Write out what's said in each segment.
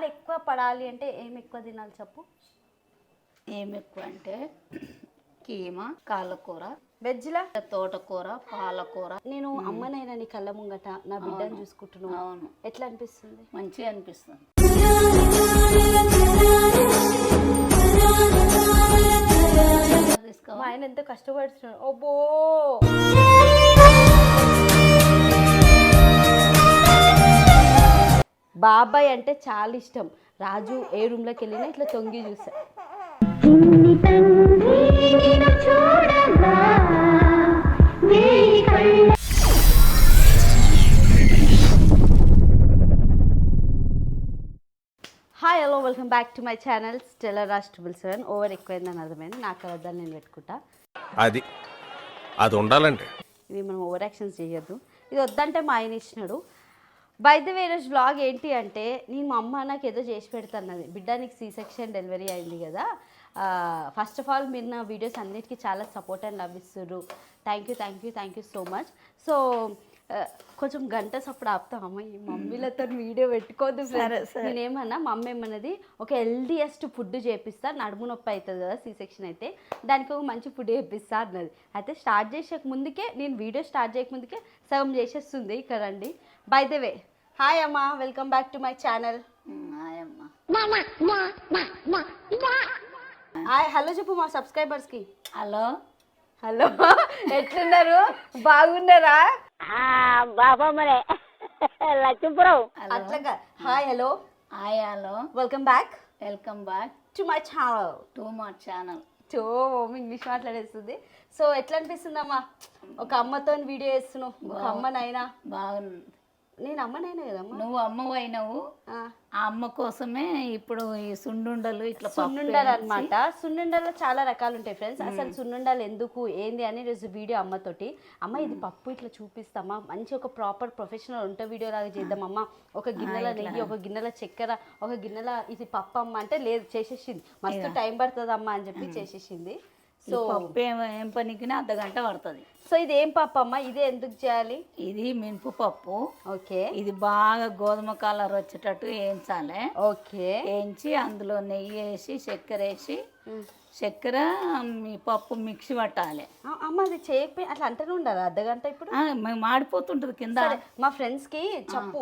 పాలు ఎక్కువ పడాలి అంటే ఏం ఎక్కువ తినాలి చెప్పు? ఏం ఎక్కువ అంటే కీమా, కాళ్ళకూర, వెజ్లా తోటకూర, పాలకూర. నేను అమ్మనైనా నీ కళ్ళ ముంగట నా బిడ్డను చూసుకుంటున్నాను. అవును, ఎట్లా అనిపిస్తుంది? మంచిగా అనిపిస్తుంది. మా ఆయన ఎంతో కష్టపడుతున్నాడు. ఓబో బాబాయ్ అంటే చాలా ఇష్టం. రాజు ఏ రూమ్లోకి వెళ్ళినా ఇట్లా తొంగి చూసా. Hi hello, welcome back to my channel Stellar Raj 777. Over ఎక్కువైందని అర్థమైంది. నాకు వద్దని నేను పెట్టుకుంటా. అది ఉండాలంటే ఇది మనం ఓవర్ యాక్షన్స్ చేయొద్దు. ఇది వద్దంటే మా ఆయన ఇచ్చినాడు. బై ద వే రోజు వ్లాగ్ ఏంటి అంటే, నేను మా అమ్మ నాకు ఏదో చేసి పెడుతున్నది. బిడ్డ నీకు సి సెక్షన్ డెలివరీ అయింది కదా. ఫస్ట్ ఆఫ్ ఆల్ మీరు నా వీడియోస్ అన్నిటికీ చాలా సపోర్ట్ అండ్ లవ్ ఇస్తున్నారు. Thank you so much. So కొంచెం గంట సప్పుడు ఆపుతామమ్మ, ఈ మమ్మీలతో వీడియో పెట్టుకోవద్దు. నేనేమన్నా మా అమ్మ ఏమన్నది, ఒక హెల్దీయెస్ట్ ఫుడ్ చేపిస్తా, నడుము నొప్పి అవుతుంది కదా సి సెక్షన్ అయితే, దానికి ఒక మంచి ఫుడ్ చేపిస్తా అన్నది. అయితే స్టార్ట్ చేసే ముందుకే, నేను వీడియో స్టార్ట్ చేయక ముందుకే సగం చేసేస్తుంది ఇక్కడ రండి. బై ద వే, హాయ్ అమ్మ, welcome back to my channel. Hi hello చెప్పు మా సబ్స్క్రైబర్స్కి. హలో హలో, ఎట్లున్నారు? బాగున్నారా? బాబా మరే లక్ష్మీపురం. అట్లాగా hi hello welcome back to my channel. English మాట్లాడేస్తుంది. సో ఎట్లా అనిపిస్తుంది అమ్మా, ఒక అమ్మతో వీడియో చేస్తున్నావు? ఒక అమ్మనైనా బాగుంది. నేను అమ్మనైనా కదమ్మా. నువ్వు అమ్మవు అయినావు. ఆ అమ్మ కోసమే ఇప్పుడు ఈ సున్నుండలు ఇట్లా సున్నుండలు అనమాట. సున్నుండలో చాలా రకాలు ఉంటాయి ఫ్రెండ్స్. అసలు సున్నుండలు ఎందుకు ఏంది అని రోజు వీడియో అమ్మతోటి, అమ్మ ఇది పప్పు ఇట్లా చూపిస్తామా, మంచి ఒక ప్రాపర్ ప్రొఫెషనల్ వంట వీడియో లాగా చేద్దామమ్మా, ఒక గిన్నెల నెయ్యి, ఒక గిన్నెల చక్కెర, ఒక గిన్నెల ఇది పప్పు అమ్మ అంటే లేదు చేసేసింది. మస్తు టైం పడుతుంది అమ్మ అని చెప్పి చేసేసింది. సో పప్పు ఏం పనికి అర్ధగంట పడుతుంది. సో ఇది ఏం పప్పు అమ్మ, ఇదే ఎందుకు చేయాలి? ఇది మినపు పప్పు. ఓకే. ఇది బాగా గోధుమ కలర్ వచ్చేటట్టు వేయించాలి. ఓకే. వేయించి అందులో నెయ్యి వేసి చక్కెర వేసి, చక్కెర మీ పప్పు మిక్సీ పట్టాలి. అమ్మ అది చేయకపోయి అట్లా అంటేనే ఉండాలి అర్ధగంట. ఇప్పుడు మాడిపోతుంటది కింద. మా ఫ్రెండ్స్ కి చెప్పు,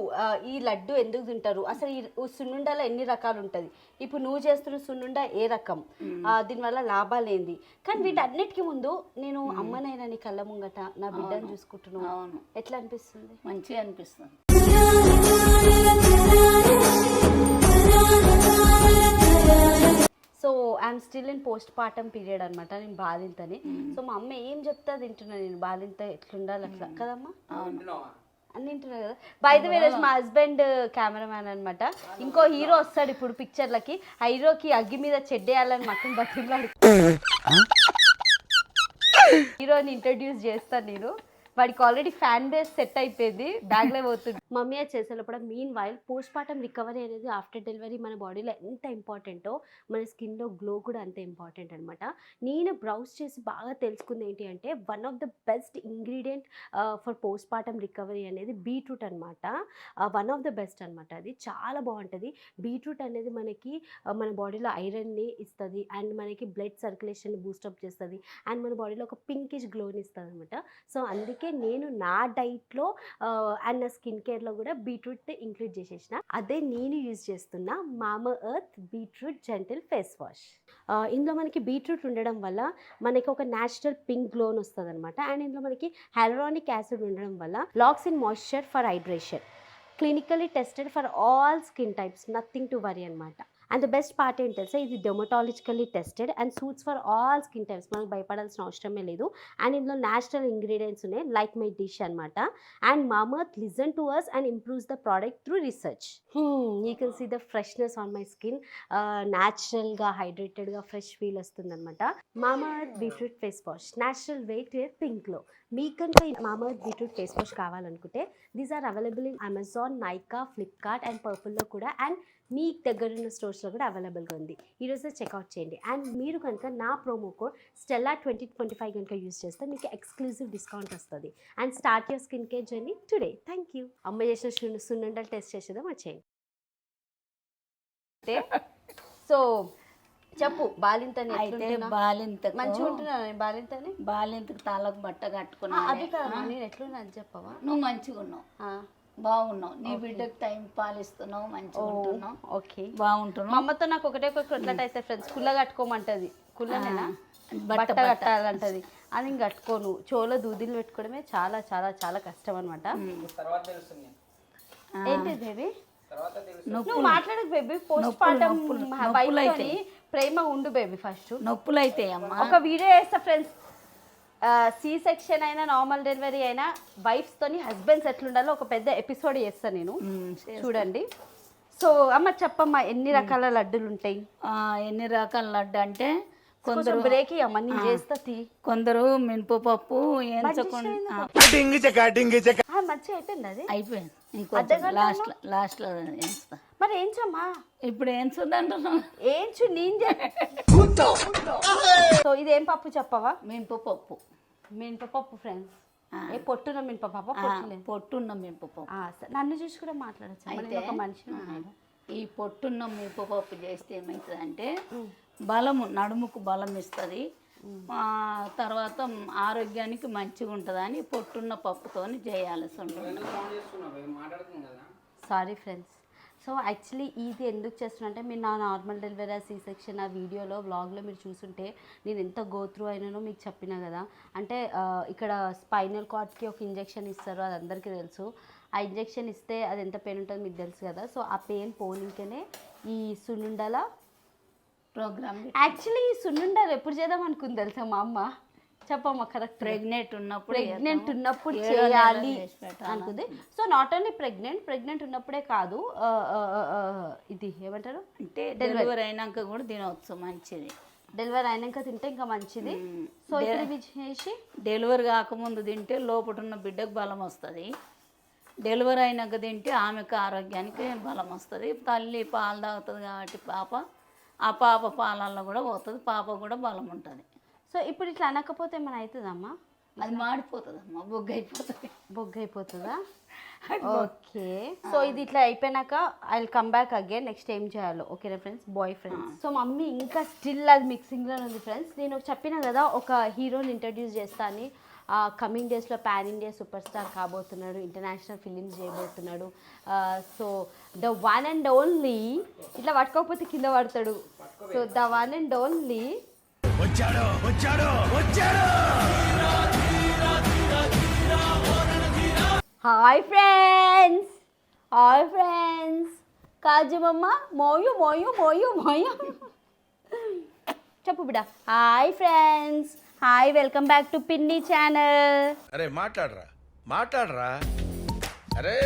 ఈ లడ్డు ఎందుకు తింటారు, అసలు ఈ సున్నుండలో ఎన్ని రకాలు ఉంటది, ఇప్పుడు నువ్వు చేస్తున్న సున్నుండ ఏ రకం, దీనివల్ల లాభాలు ఏంది. కానీ వీటన్నిటికీ ముందు నేను అమ్మనైనా నీ కళ్ళ ముంగట నా బిడ్డను చూసుకుంటున్నాను. ఎట్లా అనిపిస్తుంది? మంచిగా అనిపిస్తుంది. So I'm still in post partum period అనమాట. నేను బాలింతని. సో మా అమ్మ ఏం చెప్తా తింటున్నా నేను. బాలింత ఎట్లుండాలి అట్లా కదమ్మా అని తింటున్నా కదా. బై ద వే మా హస్బెండ్ కెమెరామ్యాన్ అనమాట. ఇంకో హీరో వస్తాడు ఇప్పుడు పిక్చర్లకి. ఆ హీరోకి అగ్గి మీద చెడ్డేయాలని మటన్ బతుకులాడు. హీరోని ఇంట్రడ్యూస్ చేస్తాను నేను. వాడికి ఆల్రెడీ ఫ్యాన్ బేస్ సెట్ అయిపోయింది, బ్యాగ్లో పోతుంది. మమ్మీ అది చేసేటప్పుడు mean while post partum recovery అనేది ఆఫ్టర్ డెలివరీ మన బాడీలో ఎంత ఇంపార్టెంటో మన స్కిన్లో గ్లో కూడా అంతే ఇంపార్టెంట్ అనమాట. నేను బ్రౌజ్ చేసి బాగా తెలుసుకుంది ఏంటి అంటే, one of the best ingredient for post partum recovery అనేది బీట్రూట్ అనమాట. వన్ ఆఫ్ ద బెస్ట్ అనమాట. అది చాలా బాగుంటుంది. బీట్రూట్ అనేది మనకి మన బాడీలో ఐరన్ని ఇస్తుంది అండ్ మనకి బ్లడ్ సర్క్యులేషన్ బూస్టప్ చేస్తుంది అండ్ మన బాడీలో ఒక పింకిష్ గ్లోని ఇస్తుంది అనమాట. సో అందుకే నేను నా డైట్లో అండ్ నా స్కిన్ కేర్లో కూడా బీట్రూట్ ఇంక్లూడ్ చేసేసిన. అదే నేను యూజ్ చేస్తున్న మామా earth beetroot gentle face wash. ఇందులో మనకి బీట్రూట్ ఉండడం వల్ల మనకి ఒక న్యాచురల్ పింక్ గ్లోన్ వస్తుంది అనమాట. అండ్ ఇందులో మనకి హైలరానిక్ యాసిడ్ ఉండడం వల్ల locks in moisture for hydration. Clinically tested for all skin types, nothing to worry అనమాట. అండ్ ద బెస్ట్ పార్ట్ ఏంటి తెలుసా, ఇది dermatologically tested and suits for all skin types. మనకు భయపడాల్సిన అవసరమే లేదు. అండ్ ఇందులో న్యాచురల్ ఇంగ్రీడియంట్స్ ఉన్నాయి, లైక్ మై డిష్ అనమాట. And Mamaearth listen to us and improves the product through research. You can see the freshness on my skin. న్యాచురల్గా హైడ్రేటెడ్గా fresh feel వస్తుంది అనమాట. Mamaearth beetroot face wash, natural way clear పింక్లో. మీకు కనుక Mamaearth beetroot face wash కావాలనుకుంటే these are available in Amazon, Nykaa, Flipkart and పర్పుల్లో కూడా. అండ్ మీ దగ్గర ఉన్న స్టోర్స్లో కూడా అవైలబుల్గా ఉంది. ఈరోజు చెక్అవుట్ చేయండి. అండ్ మీరు కనుక నా ప్రోమో కోడ్ స్టెల్లా 2025 కనుక యూజ్ చేస్తే మీకు ఎక్స్క్లూజివ్ డిస్కౌంట్ వస్తుంది. And start your skin care journey today. Thank you. అమ్మ చేసిన సున్నుండలు టెస్ట్ చేసేదా వచ్చేయండి. సో చెప్పు బాలింతని అయితే బాలింతకు మంచిగా ఉంటున్నా బాలింతని బాలింతకు తలకు బట్ట కట్టుకున్నా అది కాదు నేను ఎట్లున్నా అని చెప్పవా నువ్వు మంచిగా ఉన్నావు, బాగున్నావు, నీ బిడ్డకు టైం పాలిస్తున్నావు, మంచిగా ఉంటున్నావు, ఓకే బాగుంటున్నావు. మా అమ్మతో నాకు ఒకటే ఒక కొట్లాట అయితే ఫ్రెండ్స్ కుల్ల కట్టుకోమంటది, కుల్లనేనా బట్ట కట్టాలంటది, అది ఇంక కట్టుకోను, చోలో దూదిలు పెట్టుకోవడమే చాలా చాలా చాలా కష్టం అనమాట. ఏంటి బేబీ నువ్వు మాట్లాడకు బేబీ, పోస్ట్ పార్టం వైఫ్ ప్రేమ ఉండు బేబీ. ఫస్ట్ నొప్పులు అయితే అమ్మా ఒక వీడియో చేస్తా ఫ్రెండ్స్, సి సెక్షన్ అయినా నార్మల్ డెలివరీ అయినా వైఫ్స్ తోని హస్బెండ్స్ ఎట్లుండాలో ఒక పెద్ద ఎపిసోడ్ చేస్తాను నేను, చూడండి. సో అమ్మ చెప్పమ్మా ఎన్ని రకాల లడ్డులు ఉంటాయి? ఎన్ని రకాల లడ్డు అంటే కొందరు బ్రేక్ అమ్మ నేను చేస్తా తీ. కొందరు మినపప్పు ఎంచకుండా మంచిగా అయిపోయింది అది, అయిపోయింది, ఇంకొంచెం లాస్ట్లో వేస్తా. మరి ఏంచమ్మా ఇప్పుడు ఏంచుదంటున్నావు? ఏంచు నేను సో ఇదేం పప్పు చెప్పవా? మినపప్పు. మినపప్పు ఫ్రెండ్స్, ఏ పొట్టున్న మినపప్పు పొట్టున్న మినపప్పు. నన్ను చూసి కూడా మాట్లాడచ్చు అయితే ఒక మనిషి. ఈ పొట్టున్న మినపప్పు చేస్తే ఏమవుతుందంటే బలము, నడుముకు బలం ఇస్తుంది, తర్వాత ఆరోగ్యానికి మంచిగా ఉంటుందని పొట్టున్న పప్పుతో చేయాల్సి ఉంటుంది. Sorry friends. సో యాక్చువల్లీ ఇది ఎందుకు చేస్తున్నా అంటే మీరు నా నార్మల్ డెలివరీ సి సెక్షన్ ఆ వీడియోలో వ్లాగ్లో మీరు చూసుంటే నేను ఎంత గోత్రూ అయినానో మీకు చెప్పినా కదా. అంటే ఇక్కడ స్పైనల్ కార్డ్కి ఒక ఇంజెక్షన్ ఇస్తారు, అది అందరికీ తెలుసు. ఆ ఇంజెక్షన్ ఇస్తే అది ఎంత పెయిన్ ఉంటుందో మీకు తెలుసు కదా. సో ఆ పెయిన్ పోనీకనే ఈ సున్నుండల ప్రోగ్రామ్. యాక్చువల్లీ ఈ సున్నుండలు ఎప్పుడు చేద్దాం అనుకుంది తెలుసా మా అమ్మ? చెప్పమ్మా కరెక్ట్. ప్రెగ్నెంట్ ఉన్నప్పుడు చేయాలి అనుకుంది. సో నాట్ ఓన్లీ ప్రెగ్నెంట్ ఉన్నప్పుడే కాదు, ఇది ఏమంటారు అంటే డెలివరీ అయినాక కూడా తినవచ్చు, మంచిది. డెలివరీ అయినాక తింటే ఇంకా మంచిది. సో ఇది చేసి డెలివరీ కాకముందు తింటే లోపల ఉన్న బిడ్డకు బలం వస్తుంది, డెలివరీ అయినాక తింటే ఆమెకు ఆరోగ్యానికి బలం వస్తుంది. తల్లి పాలు తాగుతుంది కాబట్టి ఆ పాప పాలల్లో కూడా పోతుంది, పాప కూడా బలం ఉంటుంది. సో ఇప్పుడు ఇట్లా అనకపోతే ఏమైనా అవుతుందమ్మా? అది మాడిపోతుందమ్మా, బొగ్గు అయిపోతుందా? ఓకే. సో ఇది ఇట్లా అయిపోయినాక I will come back again, next ఏం చేయాలో. ఓకేనా friends, bye friends. So mummy ఇంకా స్టిల్ అది మిక్సింగ్లో ఉంది ఫ్రెండ్స్. నేను చెప్పిన కదా ఒక హీరోని ఇంట్రడ్యూస్ చేస్తా అని. కమింగ్ డేస్లో పాన్ ఇండియా సూపర్ స్టార్ కాబోతున్నాడు, ఇంటర్నేషనల్ ఫిలిమ్స్ చేయబోతున్నాడు. So the one and only, ఇట్లా పట్టుకోకపోతే కింద పడతాడు. So the one and only hi friends, కాజమమ్మ మోయు చెప్పు బిడ్డ. Hi friends, hi, welcome back to Pinni channel. అరే మాట్లాడరా అరే.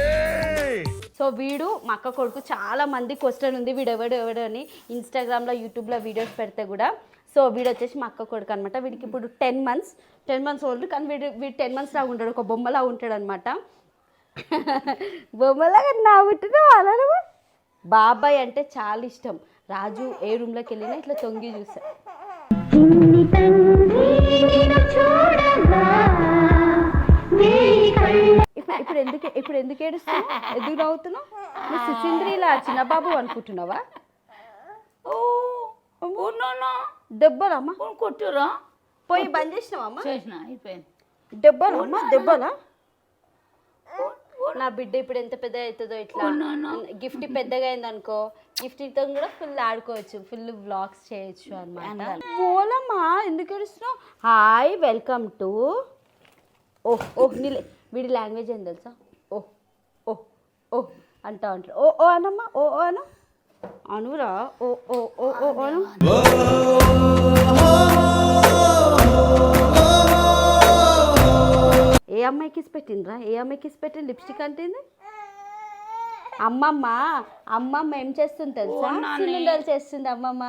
సో వీడు మా అక్క కొడుకు, చాలా మంది క్వశ్చన్ ఉంది వీడు ఎవడు అని ఇన్స్టాగ్రామ్లో యూట్యూబ్లో వీడియోస్ పెడితే కూడా. సో వీడు వచ్చేసి మా అక్క కొడుకు అనమాట. వీడికి ఇప్పుడు 10 months ఓల్డ్, కానీ వీడు 10 months లాగా ఉంటాడు, ఒక బొమ్మలా ఉంటాడు అనమాట. బొమ్మలాగా నా పుట్టిన వాళ్ళను. బాబాయ్ అంటే చాలా ఇష్టం. రాజు ఏ రూమ్లోకి వెళ్ళినా ఇట్లా తొంగి చూసా. ఇప్పుడు ఎందుకు ఏడుస్తున్నావు? ఎందుకు నవ్వుతున్నావు? నువ్వు సుచింద్రిలా చిన్నబాబు అనుకుంటున్నావా? దెబ్బలమ్మా కొట్టురా, పోయి బంద్ చేసినావమ్మా? చేసిన అయిపోయింది. దెబ్బలా? నా బిడ్డ ఇప్పుడు ఎంత పెద్ద అవుతుందో, ఇట్లా గిఫ్ట్ పెద్దగా అయింది అనుకో, గిఫ్ట్తో కూడా ఫుల్ ఆడుకోవచ్చు, ఫుల్ వ్లాగ్స్ చేయొచ్చు అనమాట. పోలమ్మా, ఎందుకు ఏడుస్తున్నావు? హాయ్, వెల్కమ్ టు వీడి లాంగ్వేజ్ ఏం తెలుసా? ఓ అంటా ఉంటాడు. ఓ అనమ్మా, ఓ అను అనురా, ఓ అను. ఏ అమ్మాయి కిస్ పెట్టిండ్రా? ఏ అమ్మాయి కిస్ పెట్టింది? లిప్స్టిక్ అంటేంది అమ్మమ్మ ఏం చేస్తుంది తెలుసా? సున్నుండలు చేస్తుంది అమ్మమ్మ.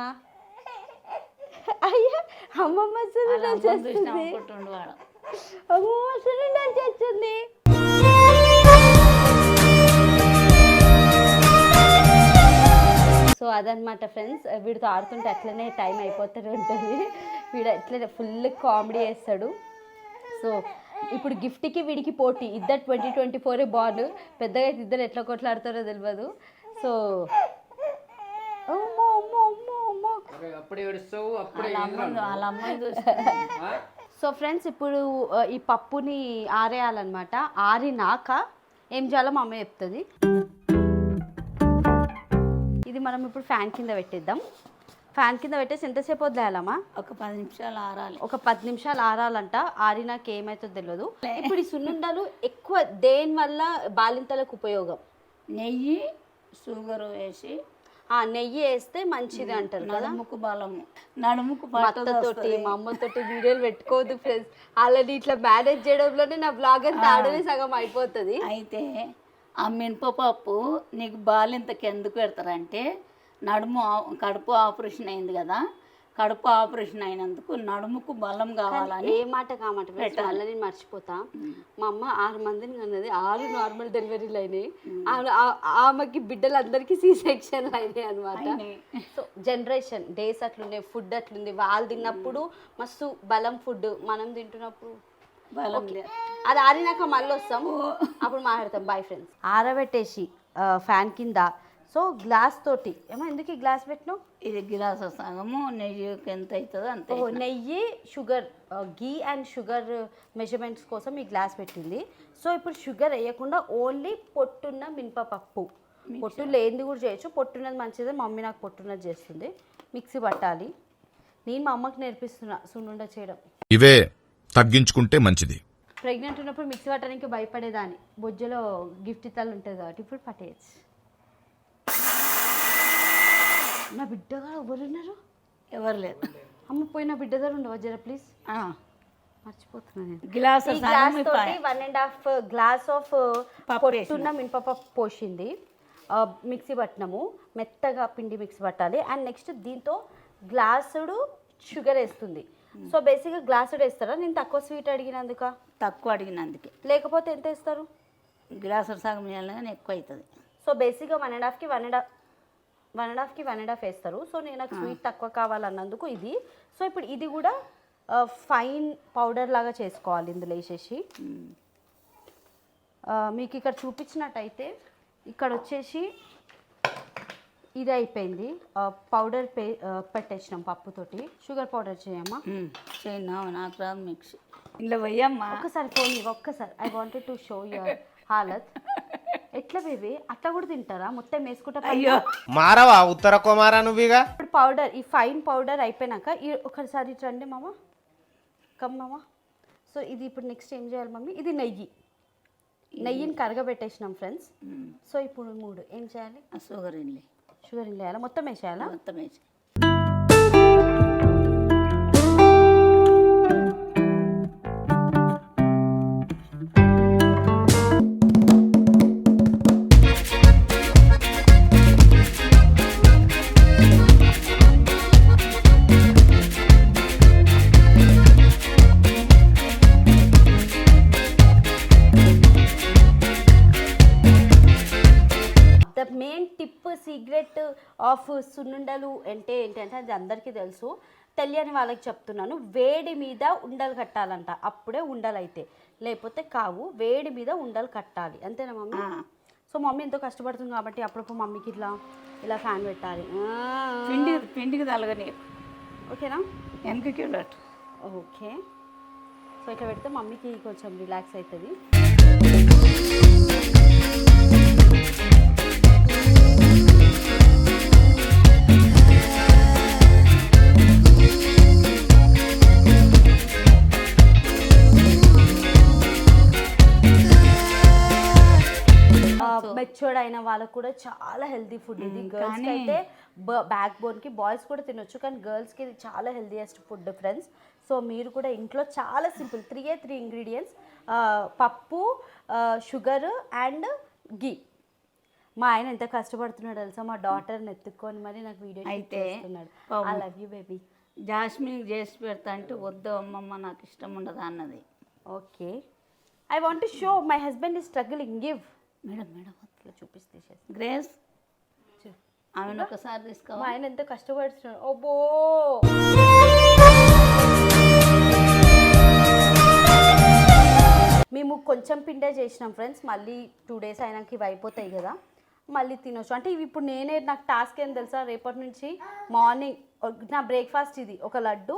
అయ్యా, అమ్మమ్మ సున్నుండలు చేస్తుంది, అమ్మమ్మ సున్నుండలు చేస్తుంది. సో అదనమాట ఫ్రెండ్స్, వీడితో ఆడుతుంటే అట్లనే టైం అయిపోతూనే ఉంటుంది. వీడు అట్లనే ఫుల్ కామెడీ చేస్తాడు. సో ఇప్పుడు గిఫ్ట్కి వీడికి పోటీ, ఇద్దరు 2024 బాల్. పెద్దగా అయితే ఇద్దరు ఎట్లా కొట్లాడతారో తెలియదు. సో అప్పుడే ఏడుస్తావు అప్పుడే వాళ్ళ అమ్మాయి చూసి సో ఫ్రెండ్స్ ఇప్పుడు ఈ పప్పుని ఆరేయాలన్నమాట. ఆరినాక ఏం చేయాలో మా అమ్మ చెప్తుంది. ఇది మనం ఇప్పుడు ఫ్యాన్ కింద పెట్టేద్దాం. ఫ్యాన్ కింద పెట్టేసి ఎంతసేపు వదిలేయాలమ్మా? ఒక 10 నిమిషాలు ఆరాలి. ఒక 10 నిమిషాలు ఆరాలంట. ఆరినాక ఏమవుతుందో తెలియదు. ఇప్పుడు ఈ సున్నుండలు ఎక్కువ దేని వల్ల బాలింతలకు ఉపయోగం? నెయ్యి షుగర్ వేసి నెయ్యి వేస్తే మంచిది అంటారు కదా. నడుముకు బలము, నడుముకు మా అత్తతోటి మా అమ్మతోటి వీడియోలు పెట్టుకోవద్దు ఫ్రెండ్స్. అలాని ఇట్లా మేనేజ్ చేయడంలోనే నా బ్లాగ్ అంతా ఆడనే సగం అయిపోతుంది. అయితే ఆ మినపప్పు నీకు బాలింతకి ఎందుకు పెడతారంటే కడుపు ఆపరేషన్ అయింది కదా, కడుపు ఆపరేషన్ అయినందుకు నడుముకు బలం కావాలని. ఏ మాట కామాట మళ్ళీ నేను మర్చిపోతా. మా అమ్మ 6 మందిని అన్నది, 6 నార్మల్ డెలివరీలు అయినాయి. ఆమెకి బిడ్డలందరికీ సి సెక్షన్లు అయినాయి అనమాట. సో జనరేషన్ డేస్ అట్లుండే, ఫుడ్ అట్లుంది. వాళ్ళు తిన్నప్పుడు మస్తు బలం ఫుడ్, మనం తింటున్నప్పుడు బలం అది ఆరినాక మళ్ళీ వస్తాం, అప్పుడు మాట్లాడతాం. Bye friends. ఆరబెట్టేసి ఫ్యాన్ కింద. సో గ్లాస్ తోటి ఏమో ఎందుకు ఈ గ్లాస్ పెట్టినావు? ఇది గిలాస్ సగము నెయ్యికి ఎంత అవుతుందో అంతే. నెయ్యి sugar, ghee and sugar measurements కోసం ఈ గ్లాస్ పెట్టింది. సో ఇప్పుడు షుగర్ వేయకుండా ఓన్లీ పొట్టున్న మినపప్పు, పొట్టు లేనిది కూడా చేయొచ్చు. పొట్టున్నది మంచిది, మమ్మీ నాకు పొట్టున్నది చేస్తుంది. మిక్సీ పట్టాలి. నేను మా అమ్మకి నేర్పిస్తున్నా సున్నుండ చేయడం. ఇవే తగ్గించుకుంటే మంచిది. ప్రెగ్నెంట్ ఉన్నప్పుడు మిక్సీ పట్టడానికి భయపడేదాన్ని, బొజ్జలో గిఫ్ట్ ఇత్తాలు ఉంటుంది కాబట్టి. ఇప్పుడు పట్టేయచ్చు. నా బిడ్డగా ఎవరున్నారు? ఎవరు లేదు. అమ్మ పోయి నా బిడ్డ దగ్గర ఉండవా జర ప్లీజ్? మర్చిపోతున్నాను నేను. గ్లాస్ ఈ గ్లాస్ తోటి 1.5 గ్లాస్ ఆఫ్ పొట్టున్న మినపప్పు పోసింది. మిక్సీ పట్టినాము, మెత్తగా పిండి మిక్సీ పట్టాలి. అండ్ నెక్స్ట్ దీంతో గ్లాసుడు షుగర్ వేస్తుంది. సో బేసిక్గా గ్లాసుడు వేస్తారా? నేను తక్కువ స్వీట్ అడిగినందుక? తక్కువ అడిగినందుకే. లేకపోతే ఎంత వేస్తారు? గ్లాసు సగం వేయాలని ఎక్కువ అవుతుంది. సో బేసిక్గా 1.5కి 1.5 వేస్తారు. సో నేను నాకు స్వీట్ తక్కువ కావాలన్నందుకు ఇది. సో ఇప్పుడు ఇది కూడా ఫైన్ పౌడర్ లాగా చేసుకోవాలి ఇందులో వేసేసి. మీకు ఇక్కడ చూపించినట్టయితే ఇక్కడ వచ్చేసి ఇది అయిపోయింది. పౌడర్ పెట్టేసినాం పప్పుతోటి. షుగర్ పౌడర్ చేయమ్మా. చేయనా? నాకు రాదు మిక్సీ. ఇంట్లో పోయమ్మా. ఒక్కసారి ఫోన్ ఒక్కసారి. I wanted to show your హాలత్. ఎట్లా బేబీ అట్లా కూడా తింటారా? మొత్తం వేసుకుంటా. అయ్యో మారవా ఉత్తర కుమారా నువ్వుగా. ఇప్పుడు పౌడర్, ఈ ఫైన్ పౌడర్ అయిపోయినాక ఒకసారి రండి మామ, కమ్ మామ. సో ఇది ఇప్పుడు నెక్స్ట్ ఏం చేయాలి మమ్మీ? ఇది నెయ్యిని కరగబెట్టేసినాం ఫ్రెండ్స్. సో ఇప్పుడు 3 ఏం చేయాలి? షుగర్ ఇల్లి, షుగర్ వేయాలా? మొత్తం వేసేయాలా? మొత్తం వేసి సీక్రెట్ ఆఫ్ సున్నుండలు అంటే ఏంటంటే అది అందరికీ తెలుసు, తెలియని వాళ్ళకి చెప్తున్నాను. వేడి మీద ఉండలు కట్టాలంట, అప్పుడే ఉండలు అయితే, లేకపోతే కావు. వేడి మీద ఉండలు కట్టాలి, అంతేనా మమ్మీ? సో మమ్మీ ఎంతో కష్టపడుతుంది కాబట్టి అప్పుడప్పుడు మమ్మీకి ఇలా ఫ్యాన్ పెట్టాలి. పిండికి తలగని. ఓకేనా? వెనకకి ఉండట్టు. ఓకే. సో ఇట్లా పెడితే మమ్మీకి కొంచెం రిలాక్స్ అవుతుంది. మెచ్యూర్డ్ అయిన వాళ్ళకు కూడా చాలా హెల్తీ ఫుడ్ ఇది. గర్ల్స్ అయితే బ్యాక్ బోన్కి, బాయ్స్ కూడా తినొచ్చు, కానీ గర్ల్స్కి ఇది చాలా హెల్తీయెస్ట్ ఫుడ్ ఫ్రెండ్స్. సో మీరు కూడా ఇంట్లో చాలా సింపుల్ 3 ఇంగ్రీడియంట్స్, పప్పు, షుగర్ అండ్ గీ. మా ఆయన ఎంత కష్టపడుతున్నాడు తెలుసా, మా డాటర్ని ఎత్తుక్కొని మరి నాకు వీడియో అయితే I love you baby. Jasmine చేసి పెడతా అంటే వద్దు అమ్మమ్మ నాకు ఇష్టం ఉండదు అన్నది. Okay, I want to show my husband is struggling. Give madam ఇట్లా చూపిస్తే గ్రేస్ ఆమెను ఒకసారి తీసుకో. ఆయన ఎంత కష్టపడుతున్నాడు. ఓబో మేము కొంచెం పిండే చేసినాం ఫ్రెండ్స్. మళ్ళీ 2 days అయినాక ఇవి అయిపోతాయి కదా. మళ్ళీ తినొచ్చు. అంటే ఇవి ఇప్పుడు నాకు టాస్క్ ఏం తెలుసా, రేపటి నుంచి మార్నింగ్ నా బ్రేక్ఫాస్ట్ ఇది, ఒక లడ్డు,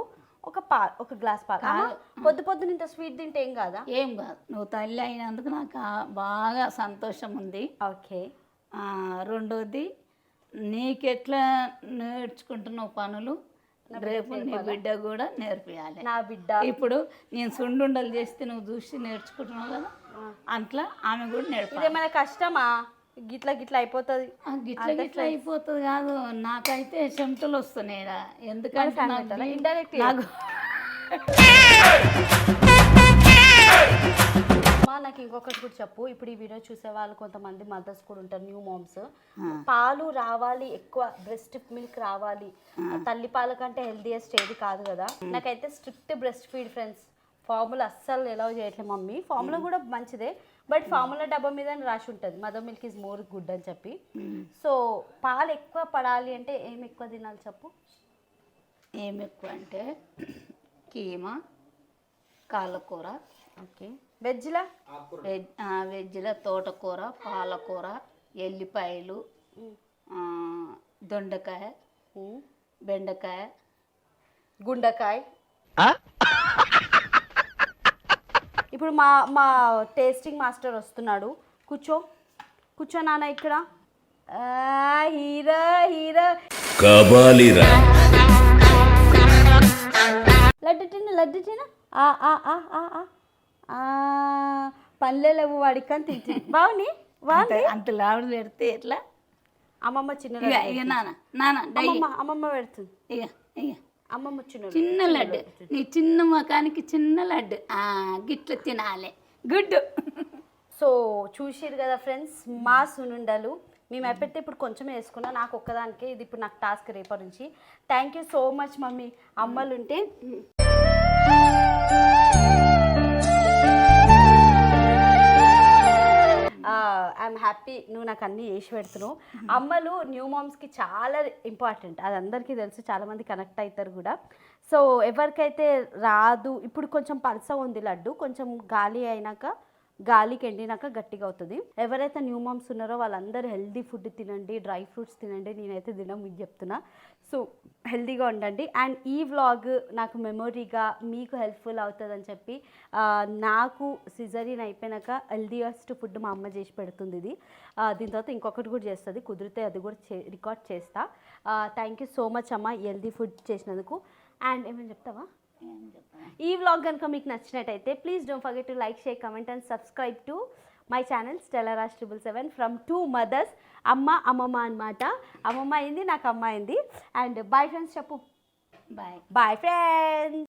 ఒక గ్లాస్ పాలు. పొద్దున ఇంత స్వీట్ తింటే ఏం కాదా? ఏం కాదు, నువ్వు తల్లి అయినందుకు నాకు బాగా సంతోషం ఉంది. ఓకే. రెండోది, నీకెట్లా నేర్చుకుంటున్నావు పనులు రేపు నీ బిడ్డ కూడా నేర్పియాలి. నా బిడ్డ ఇప్పుడు నేను సుండుండలు చేస్తే నువ్వు చూసి నేర్చుకుంటున్నావు కదా, అట్లా ఆమె కూడా నేర్పాలి. ఇదేమైనా కష్టమా? గిట్లా అయిపోతుంది. గిట్లా అయిపోతుంది కాదు, నాకైతే చెమటలు వస్తున్నాయి. ఎందుకంటే ఇండైరెక్ట్ నాకు ఇంకొకటి కూడా చెప్పు. ఇప్పుడు ఈ వీడియో చూసే వాళ్ళు కొంతమంది మదర్స్ కూడా ఉంటారు, న్యూ మామ్స్. పాలు రావాలి, ఎక్కువ బ్రెస్ట్ మిల్క్ రావాలి, తల్లి పాల కంటే హెల్దీయెస్ట్ ఏది కాదు కదా. నాకైతే strict breast feed friends. Formula అస్సలు ఎలా చేయట్లేదు మమ్మీ. ఫార్ములా కూడా మంచిదే, బట్ ఫార్ములా డబ్బా మీద రాసి ఉంటుంది mother milk is more good అని చెప్పి. సో పాలు ఎక్కువ పడాలి అంటే ఏం ఎక్కువ తినాలి చెప్పు? ఏం ఎక్కువ అంటే కీమా, కాళ్ళకూర. ఓకే. వెజ్లా? వెజ్లో తోటకూర, పాలకూర, ఎల్లిపాయలు, దొండకాయ, బెండకాయ, గుండకాయ. ఇప్పుడు మా టేస్టింగ్ మాస్టర్ వస్తున్నాడు. కూర్చో నాన్న ఇక్కడ. హీరో లడ్డు తిన పనులే లేవు వాడికి అని తింటే బాగుంది. అంత లావుడు పెడితే ఎట్లా? అమ్మమ్మ చిన్న ఇక అమ్మమ్మ పెడుతుంది. ఇక అమ్మమ్మ చిన్న లడ్డు, నీ చిన్న ముఖానికి చిన్న లడ్డు, గిట్ల తినాలి. గుడ్. సో చూసిరు కదా ఫ్రెండ్స్, మా సునుండలు మేము ఎప్పుడైతే ఇప్పుడు కొంచెం వేసుకున్నా, నాకు ఒక్కదానికే ఇది ఇప్పుడు నాకు టాస్క్ రేపటి నుంచి. Thank you so much mummy. అమ్మలు ఉంటే ఐఎమ్ హ్యాపీ, నువ్వు నాకు అన్నీ వేసి పెడుతున్నావు. అమ్మలు న్యూ మామ్స్కి చాలా ఇంపార్టెంట్, అది అందరికీ తెలుసు, చాలామంది కనెక్ట్ అవుతారు కూడా. సో ఎవరికైతే రాదు, ఇప్పుడు కొంచెం పలస ఉంది లడ్డు, కొంచెం గాలికి ఎండినాక గట్టిగా అవుతుంది. ఎవరైతే న్యూ మామ్స్ ఉన్నారో వాళ్ళందరూ హెల్దీ ఫుడ్ తినండి, డ్రై ఫ్రూట్స్ తినండి. నేనైతే మీకు చెప్తున్నా. సో హెల్దీగా ఉండండి. అండ్ ఈ వ్లాగ్ నాకు మెమొరీగా మీకు హెల్ప్ఫుల్ అవుతుందని చెప్పి, నాకు సిజరీన్ అయిపోయినాక హెల్దీయెస్ట్ ఫుడ్ మా అమ్మ చేసి పెడుతుంది. ఇది దీని తర్వాత ఇంకొకటి కూడా చేస్తుంది, కుదిరితే అది కూడా రికార్డ్ చేస్తా. థ్యాంక్ యూ సో మచ్ అమ్మ హెల్దీ ఫుడ్ చేసినందుకు. అండ్ ఏమైనా చెప్తావా? ఈ వ్లాగ్ కనుక మీకు నచ్చినట్టయితే please don't forget to like, share, comment and subscribe to my channel Stella Raj 777 from 2 mothers. అమ్మమ్మ అనమాట. అమ్మమ్మ అయింది, నాకు అమ్మ అయింది. అండ్ బాయ్ ఫ్రెండ్స్ చెప్పు. Bye friends.